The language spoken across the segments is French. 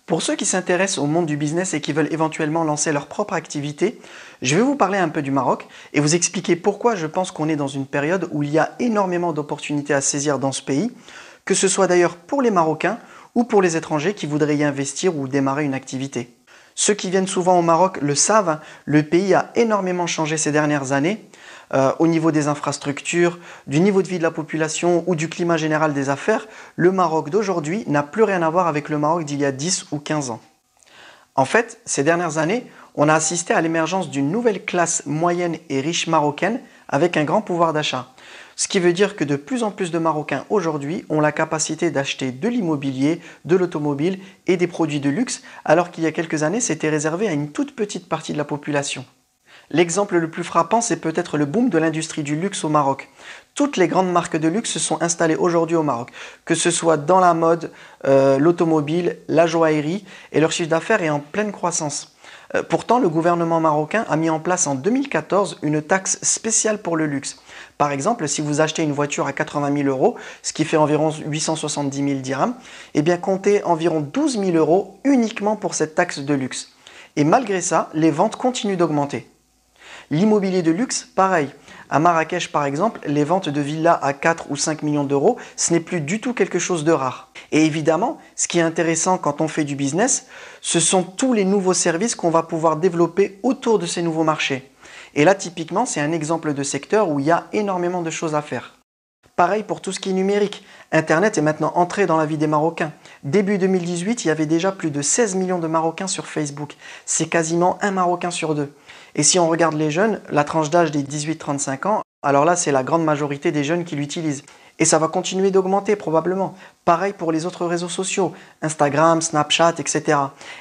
Pour ceux qui s'intéressent au monde du business et qui veulent éventuellement lancer leur propre activité, je vais vous parler un peu du Maroc et vous expliquer pourquoi je pense qu'on est dans une période où il y a énormément d'opportunités à saisir dans ce pays, que ce soit d'ailleurs pour les Marocains ou pour les étrangers qui voudraient y investir ou démarrer une activité. Ceux qui viennent souvent au Maroc le savent, le pays a énormément changé ces dernières années, au niveau des infrastructures, du niveau de vie de la population ou du climat général des affaires. Le Maroc d'aujourd'hui n'a plus rien à voir avec le Maroc d'il y a 10 ou 15 ans. En fait, ces dernières années, on a assisté à l'émergence d'une nouvelle classe moyenne et riche marocaine avec un grand pouvoir d'achat. Ce qui veut dire que de plus en plus de Marocains aujourd'hui ont la capacité d'acheter de l'immobilier, de l'automobile et des produits de luxe, alors qu'il y a quelques années, c'était réservé à une toute petite partie de la population. L'exemple le plus frappant, c'est peut-être le boom de l'industrie du luxe au Maroc. Toutes les grandes marques de luxe se sont installées aujourd'hui au Maroc, que ce soit dans la mode, l'automobile, la joaillerie, et leur chiffre d'affaires est en pleine croissance. Pourtant, le gouvernement marocain a mis en place en 2014 une taxe spéciale pour le luxe. Par exemple, si vous achetez une voiture à 80 000 euros, ce qui fait environ 870 000 dirhams, eh bien comptez environ 12 000 euros uniquement pour cette taxe de luxe. Et malgré ça, les ventes continuent d'augmenter. L'immobilier de luxe, pareil. À Marrakech, par exemple, les ventes de villas à 4 ou 5 millions d'euros, ce n'est plus du tout quelque chose de rare. Et évidemment, ce qui est intéressant quand on fait du business, ce sont tous les nouveaux services qu'on va pouvoir développer autour de ces nouveaux marchés. Et là, typiquement, c'est un exemple de secteur où il y a énormément de choses à faire. Pareil pour tout ce qui est numérique. Internet est maintenant entré dans la vie des Marocains. Début 2018, il y avait déjà plus de 16 millions de Marocains sur Facebook. C'est quasiment un Marocain sur deux. Et si on regarde les jeunes, la tranche d'âge des 18-35 ans, alors là, c'est la grande majorité des jeunes qui l'utilisent. Et ça va continuer d'augmenter probablement. Pareil pour les autres réseaux sociaux, Instagram, Snapchat, etc.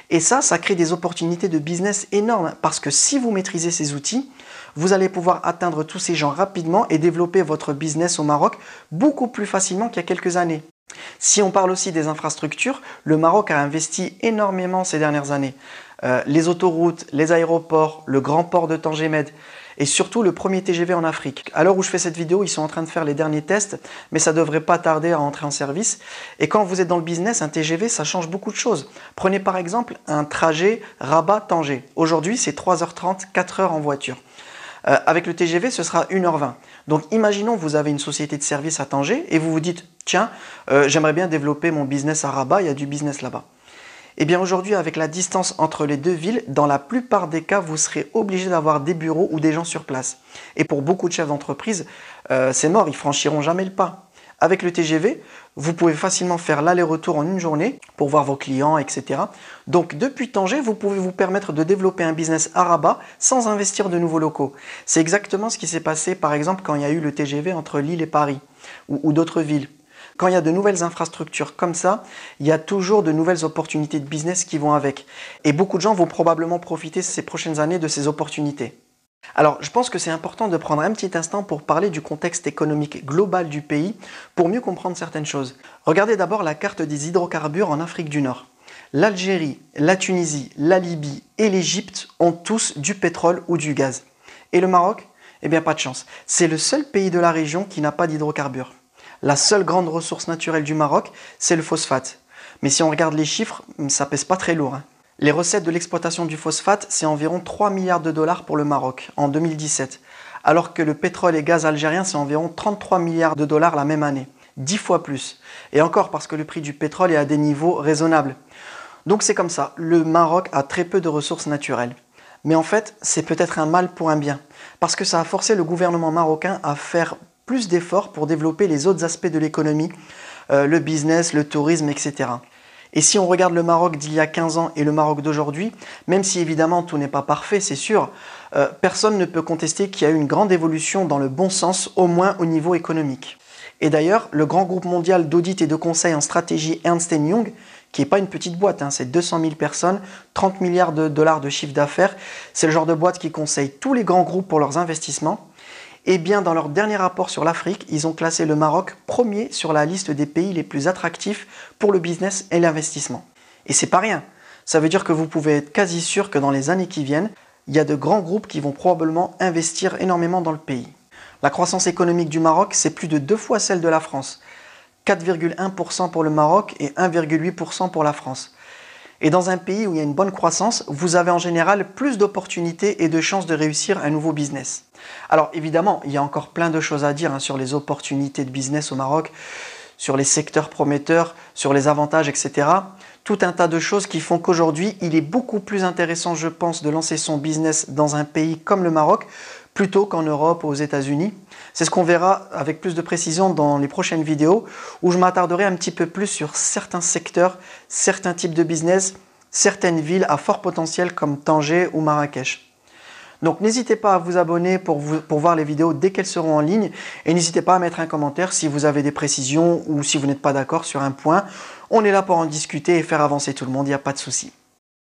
Et ça crée des opportunités de business énormes parce que si vous maîtrisez ces outils, vous allez pouvoir atteindre tous ces gens rapidement et développer votre business au Maroc beaucoup plus facilement qu'il y a quelques années. Si on parle aussi des infrastructures, le Maroc a investi énormément ces dernières années. Les autoroutes, les aéroports, le grand port de Tangemed et surtout le premier TGV en Afrique. À l'heure où je fais cette vidéo, ils sont en train de faire les derniers tests, mais ça ne devrait pas tarder à entrer en service. Et quand vous êtes dans le business, un TGV, ça change beaucoup de choses. Prenez par exemple un trajet Rabat-Tanger. Aujourd'hui, c'est 3h30, 4h en voiture. Avec le TGV, ce sera 1h20. Donc imaginons que vous avez une société de service à Tanger et vous vous dites « Tiens, j'aimerais bien développer mon business à Rabat, il y a du business là-bas ». Eh bien aujourd'hui, avec la distance entre les deux villes, dans la plupart des cas, vous serez obligé d'avoir des bureaux ou des gens sur place. Et pour beaucoup de chefs d'entreprise, c'est mort, ils franchiront jamais le pas. Avec le TGV, vous pouvez facilement faire l'aller-retour en une journée pour voir vos clients, etc. Donc depuis Tanger, vous pouvez vous permettre de développer un business à Rabat sans investir de nouveaux locaux. C'est exactement ce qui s'est passé par exemple quand il y a eu le TGV entre Lille et Paris ou d'autres villes. Quand il y a de nouvelles infrastructures comme ça, il y a toujours de nouvelles opportunités de business qui vont avec. Et beaucoup de gens vont probablement profiter ces prochaines années de ces opportunités. Alors, je pense que c'est important de prendre un petit instant pour parler du contexte économique global du pays pour mieux comprendre certaines choses. Regardez d'abord la carte des hydrocarbures en Afrique du Nord. L'Algérie, la Tunisie, la Libye et l'Égypte ont tous du pétrole ou du gaz. Et le Maroc? Eh bien, pas de chance. C'est le seul pays de la région qui n'a pas d'hydrocarbures. La seule grande ressource naturelle du Maroc, c'est le phosphate. Mais si on regarde les chiffres, ça pèse pas très lourd. Les recettes de l'exploitation du phosphate, c'est environ 3 milliards de dollars pour le Maroc en 2017, alors que le pétrole et gaz algérien, c'est environ 33 milliards de dollars la même année, 10 fois plus. Et encore parce que le prix du pétrole est à des niveaux raisonnables. Donc c'est comme ça, le Maroc a très peu de ressources naturelles. Mais en fait, c'est peut-être un mal pour un bien, parce que ça a forcé le gouvernement marocain à faire plus d'efforts pour développer les autres aspects de l'économie, le business, le tourisme, etc. Et si on regarde le Maroc d'il y a 15 ans et le Maroc d'aujourd'hui, même si évidemment tout n'est pas parfait, c'est sûr, personne ne peut contester qu'il y a eu une grande évolution dans le bon sens, au moins au niveau économique. Et d'ailleurs, le grand groupe mondial d'audit et de conseil en stratégie Ernst & Young, qui n'est pas une petite boîte, c'est 200 000 personnes, 30 milliards de dollars de chiffre d'affaires, c'est le genre de boîte qui conseille tous les grands groupes pour leurs investissements. Eh bien, dans leur dernier rapport sur l'Afrique, ils ont classé le Maroc premier sur la liste des pays les plus attractifs pour le business et l'investissement. Et c'est pas rien. Ça veut dire que vous pouvez être quasi sûr que dans les années qui viennent, il y a de grands groupes qui vont probablement investir énormément dans le pays. La croissance économique du Maroc, c'est plus de 2 fois celle de la France. 4,1% pour le Maroc et 1,8% pour la France. Et dans un pays où il y a une bonne croissance, vous avez en général plus d'opportunités et de chances de réussir un nouveau business. Alors évidemment, il y a encore plein de choses à dire sur les opportunités de business au Maroc, sur les secteurs prometteurs, sur les avantages, etc. Tout un tas de choses qui font qu'aujourd'hui, il est beaucoup plus intéressant, je pense, de lancer son business dans un pays comme le Maroc plutôt qu'en Europe ou aux États-Unis. C'est ce qu'on verra avec plus de précision dans les prochaines vidéos où je m'attarderai un petit peu plus sur certains secteurs, certains types de business, certaines villes à fort potentiel comme Tanger ou Marrakech. Donc n'hésitez pas à vous abonner pour voir les vidéos dès qu'elles seront en ligne et n'hésitez pas à mettre un commentaire si vous avez des précisions ou si vous n'êtes pas d'accord sur un point. On est là pour en discuter et faire avancer tout le monde, il n'y a pas de souci.